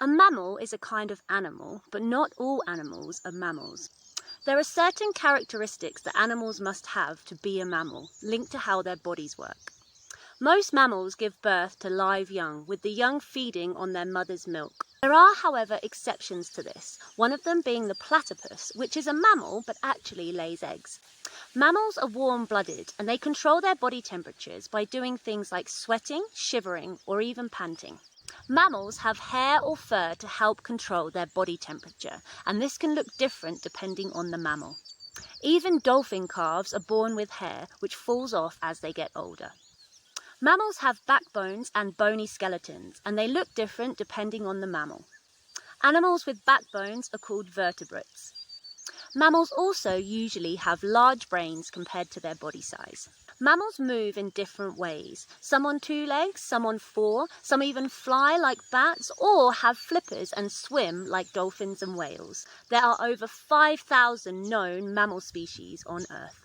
A mammal is a kind of animal, but not all animals are mammals. There are certain characteristics that animals must have to be a mammal, linked to how their bodies work. Most mammals give birth to live young, with the young feeding on their mother's milk. There are, however, exceptions to this, one of them being the platypus, which is a mammal but actually lays eggs. Mammals are warm-blooded, and they control their body temperatures by doing things like sweating, shivering, or even panting. Mammals have hair or fur to help control their body temperature, and this can look different depending on the mammal. Even dolphin calves are born with hair, which falls off as they get older. Mammals have backbones and bony skeletons, and they look different depending on the mammal. Animals with backbones are called vertebrates. Mammals also usually have large brains compared to their body size. Mammals move in different ways, some on 2 legs, some on 4, some even fly like bats or have flippers and swim like dolphins and whales. There are over 5,000 known mammal species on Earth.